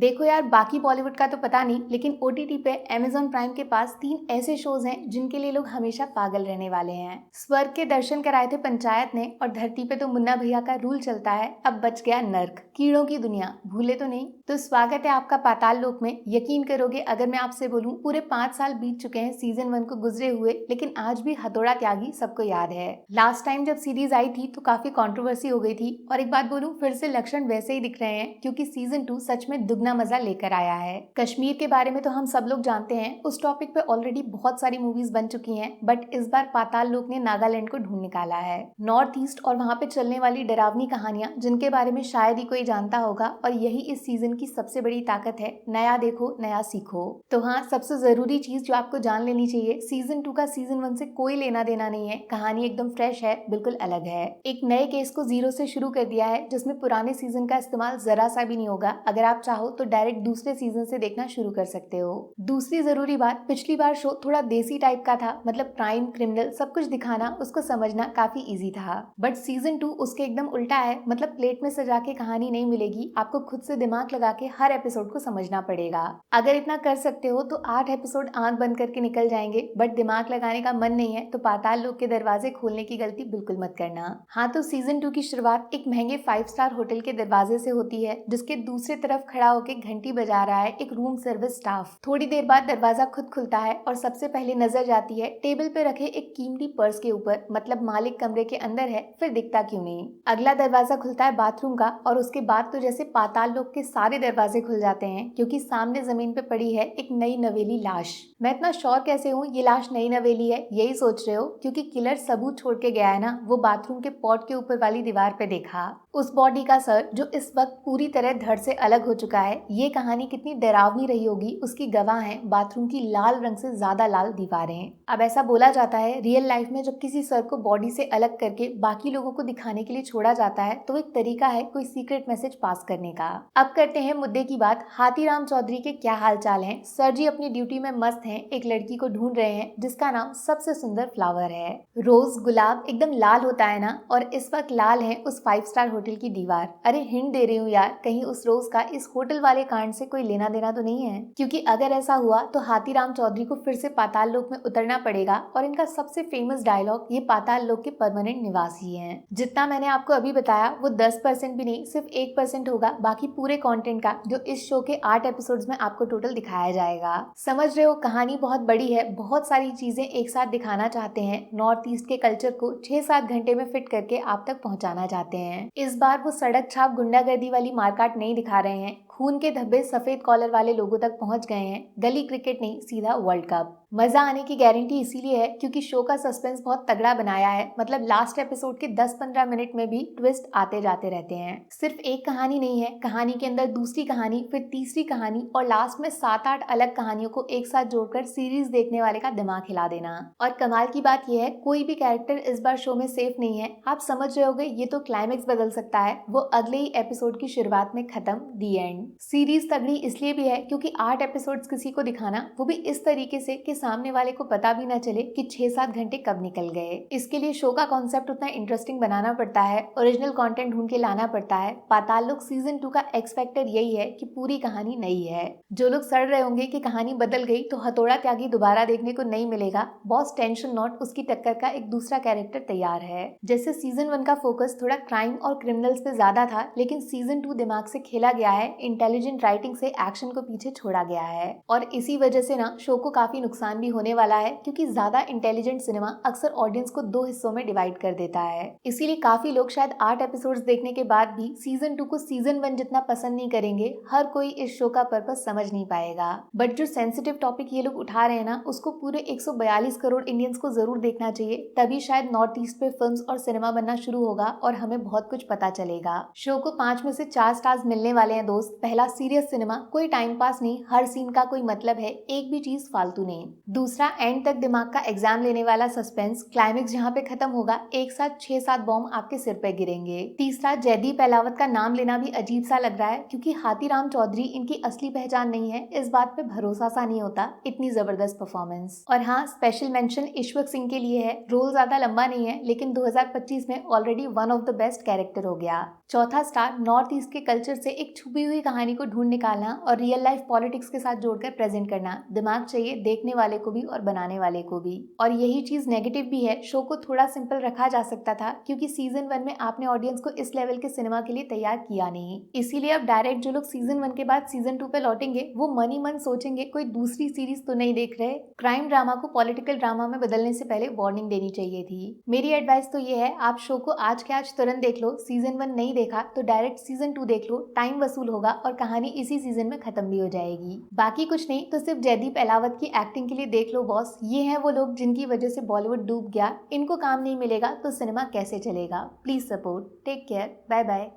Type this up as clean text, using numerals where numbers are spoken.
देखो यार, बाकी बॉलीवुड का तो पता नहीं, लेकिन ओटीटी पे अमेजॉन प्राइम के पास 3 ऐसे शोज हैं जिनके लिए लोग हमेशा पागल रहने वाले हैं। स्वर्ग के दर्शन कराए थे पंचायत ने, और धरती पे तो मुन्ना भैया का रूल चलता है। अब बच गया नर्क, कीड़ों की दुनिया, भूले तो नहीं। तो स्वागत है आपका पाताल लोक में। यकीन करोगे अगर मैं आपसे बोलूं, पूरे 5 साल बीत चुके हैं सीजन 1 को गुजरे हुए, लेकिन आज भी हथौड़ा त्यागी सबको याद है। लास्ट टाइम जब सीरीज आई थी तो काफी कंट्रोवर्सी हो गई थी, और एक बात बोलूं, फिर से लक्षण वैसे ही दिख रहे हैं, क्योंकि सीजन 2 सच में दुगना मजा लेकर आया है। कश्मीर के बारे में तो हम सब लोग जानते हैं, उस टॉपिक पे ऑलरेडी बहुत सारी मूवीज बन चुकी हैं, बट इस बार पाताल लोक ने नागालैंड को ढूंढ निकाला है। नॉर्थ ईस्ट और वहाँ पे चलने वाली डरावनी कहानियां, जिनके बारे में शायद ही कोई जानता होगा, और यही इस सीजन की सबसे बड़ी ताकत है। नया देखो, नया सीखो। तो हाँ, सबसे जरूरी चीज जो आपको जान लेनी चाहिए, सीजन 2 का सीजन 1 से कोई लेना देना नहीं है। कहानी एकदम फ्रेश है, बिल्कुल अलग है। एक नए केस को जीरो से शुरू कर दिया है, जिसमें पुराने सीजन का इस्तेमाल जरा सा भी नहीं होगा। अगर आप चाहो तो डायरेक्ट दूसरे सीजन से देखना शुरू कर सकते हो। दूसरी जरूरी बात, पिछली बार शो थोड़ा देसी टाइप का था, मतलब क्राइम, क्रिमिनल सब कुछ दिखाना, उसको समझना काफी इजी था। बट सीजन 2 उसके एकदम उल्टा है, मतलब प्लेट में सजा के कहानी नहीं मिलेगी, आपको खुद से दिमाग लगा के हर एपिसोड को समझना पड़ेगा। अगर इतना कर सकते हो तो 8 एपिसोड आंख बंद करके निकल जाएंगे, बट दिमाग लगाने का मन नहीं है तो पाताल लोक के दरवाजे खोलने की गलती बिल्कुल मत करना। हाँ, तो सीजन 2 की शुरुआत एक महंगे 5 स्टार होटल के दरवाजे से होती है, जिसके दूसरी तरफ खड़ा होकर घंटी बजा रहा है एक रूम सर्विस स्टाफ। थोड़ी देर बाद दरवाजा खुद खुलता है, और सबसे पहले नजर जाती है टेबल पे रखे एक कीमती पर्स के ऊपर, मतलब मालिक कमरे के अंदर है, फिर दिखता क्यों नहीं। अगला दरवाजा खुलता है बाथरूम का, और उसके बाद तो जैसे पाताल लोक के सारे दरवाजे खुल जाते हैं, क्योंकि सामने जमीन पे पड़ी है एक नई नवेली लाश। मैं इतना श्योर कैसे हूँ ये लाश नई नवेली है, यही सोच रहे हो, क्योंकि किलर सबूत छोड़ के गया है ना, वो बाथरूम के पॉट के ऊपर वाली दीवार पे देखा। उस बॉडी का सर जो इस वक्त पूरी तरह धड़ से अलग हो चुका है। ये कहानी कितनी डरावनी रही होगी उसकी गवाह है बाथरूम की लाल रंग से ज्यादा लाल दीवारें। अब ऐसा बोला जाता है, रियल लाइफ में जब किसी सर को बॉडी से अलग करके बाकी लोगों को दिखाने के लिए छोड़ा जाता है, तो एक तरीका है कोई सीक्रेट मैसेज पास करने का। अब करते हैं मुद्दे की बात। हाथीराम चौधरी के क्या हाल चाल है? सर जी अपनी ड्यूटी में मस्त हैं, एक लड़की को ढूंढ रहे हैं जिसका नाम सबसे सुंदर फ्लावर है। रोज गुलाब एकदम लाल होता है ना, और इस वक्त लाल है उस 5 स्टार होटल की दीवार। अरे हिंट दे रही हूँ यार, कहीं उस रोज का इस होटल वाले कांड से कोई लेना देना तो नहीं है, क्योंकि अगर ऐसा हुआ तो हाथीराम चौधरी को फिर से पाताल लोक में उतरना पड़ेगा, और इनका सबसे फेमस डायलॉग ये पाताल लोक के परमानेंट निवासी हैं। जितना मैंने आपको अभी बताया वो 10% भी नहीं, सिर्फ 1% होगा बाकी पूरे कंटेंट का, जो इस शो के 8 एपिसोड्स में आपको टोटल दिखाया जाएगा। समझ रहे हो, कहानी बहुत बड़ी है, बहुत सारी चीजें एक साथ दिखाना चाहते हैं। नॉर्थ ईस्ट के कल्चर को 6-7 घंटे में फिट करके आप तक पहुंचाना चाहते हैं। इस बार वो सड़क छाप गुंडागर्दी वाली मारकाट नहीं दिखा रहे हैं, खून के धब्बे सफेद कॉलर वाले लोगों तक पहुंच गए हैं। गली क्रिकेट नहीं, सीधा वर्ल्ड कप। मजा आने की गारंटी इसीलिए है क्योंकि शो का सस्पेंस बहुत तगड़ा बनाया है, मतलब लास्ट एपिसोड के 10-15 मिनट में भी ट्विस्ट आते जाते रहते हैं। सिर्फ एक कहानी नहीं है, कहानी के अंदर दूसरी कहानी, फिर तीसरी कहानी, और लास्ट में 7-8 अलग कहानियों को एक साथ जोड़कर सीरीज देखने वाले का दिमाग हिला देना। और कमाल की बात यह है, कोई भी कैरेक्टर इस बार शो में सेफ नहीं है। आप समझ रहे होगे ये तो क्लाइमेक्स बदल सकता है, वो अगले ही एपिसोड की शुरुआत में खत्म, दी एंड। सीरीज तगड़ी इसलिए भी है क्योंकि 8 एपिसोड्स किसी को दिखाना, वो भी इस तरीके से कि सामने वाले को पता भी ना चले कि 6-7 घंटे कब निकल गए। इसके लिए शो का कॉन्सेप्ट उतना इंटरेस्टिंग बनाना पड़ता है, ओरिजिनल कंटेंट ढूंढ के लाना पड़ता है। पाताल लोक सीजन 2 का एक्स फैक्टर यही है कि पूरी कहानी नई है। जो लोग सड़ रहे होंगे कि कहानी बदल गई तो हथौड़ा त्यागी दोबारा देखने को नहीं मिलेगा, बॉस टेंशन नॉट, उसकी टक्कर का एक दूसरा कैरेक्टर तैयार है। जैसे सीजन 1 का फोकस थोड़ा क्राइम और क्रिमिनल्स पे ज्यादा था, लेकिन सीजन 2 दिमाग से खेला गया है, इंटेलिजेंट राइटिंग से एक्शन को पीछे छोड़ा गया है। और इसी वजह से ना शो को काफी नुकसान भी होने वाला है, क्योंकि ज्यादा इंटेलिजेंट सिनेमा अक्सर ऑडियंस को 2 हिस्सों में डिवाइड कर देता है। इसीलिए काफी लोग शायद 8 एपिसोड्स देखने के बाद भी सीजन 2 को सीजन 1 जितना पसंद नहीं करेंगे। हर कोई इस शो का पर्पस समझ नहीं पाएगा, बट जो सेंसिटिव टॉपिक ये लोग उठा रहे हैं ना, उसको पूरे 142 करोड़ इंडियंस को जरूर देखना चाहिए, तभी शायद नॉर्थ ईस्ट पे फिल्म्स और सिनेमा बनना शुरू होगा और हमें बहुत कुछ पता चलेगा। शो को 5 में से 4 स्टार्स मिलने वाले हैं दोस्त। पहला सीरियस सिनेमा, कोई टाइम पास नहीं, हर सीन का कोई मतलब है, एक भी चीज फालतू नहीं। दूसरा, एंड तक दिमाग का एग्जाम लेने वाला सस्पेंस, क्लाइमेक्स जहाँ पे खत्म होगा एक साथ 6-7 बॉम्ब आपके सिर पे गिरेंगे। तीसरा, जयदीप अहलावत का नाम लेना भी अजीब सा लग रहा है क्योंकि हाथीराम चौधरी इनकी असली पहचान नहीं है, इस बात पे भरोसा सा नहीं होता, इतनी जबरदस्त परफॉर्मेंस। और हाँ, स्पेशल मेंशन ईश्वक सिंह के लिए है, रोल ज्यादा लंबा नहीं है लेकिन 2025 में already one of the best character हो गया। चौथा स्टार, नॉर्थ ईस्ट के कल्चर से एक छुपी हुई कहानी को ढूंढ निकालना और रियल लाइफ पॉलिटिक्स के साथ जोड़कर प्रेजेंट करना। दिमाग चाहिए देखने वाले को भी और बनाने वाले को भी। और यही चीज नेगेटिव भी है, शो को थोड़ा सिंपल रखा जा सकता था क्योंकि सीजन 1 में आपने ऑडियंस को इस लेवल के सिनेमा के लिए तैयार किया नहीं। इसीलिए अब डायरेक्ट जो लोग सीजन 1 के बाद सीजन 2 पे लौटेंगे वो मन ही मन सोचेंगे कोई दूसरी सीरीज तो नहीं देख रहे। क्राइम ड्रामा को पॉलिटिकल ड्रामा में बदलने से पहले वार्निंग देनी चाहिए थी। मेरी एडवाइस तो ये है, आप शो को आज के आज तुरंत देख लो। सीजन 1 नहीं देखा तो डायरेक्ट सीजन 2 देख लो, टाइम वसूल होगा और कहानी इसी सीजन में खत्म भी हो जाएगी। बाकी कुछ नहीं तो सिर्फ जयदीप अहलावत की एक्टिंग के लिए देख लो बॉस। ये हैं वो लोग जिनकी वजह से बॉलीवुड डूब गया, इनको काम नहीं मिलेगा तो सिनेमा कैसे चलेगा। Please support. Take care, bye bye.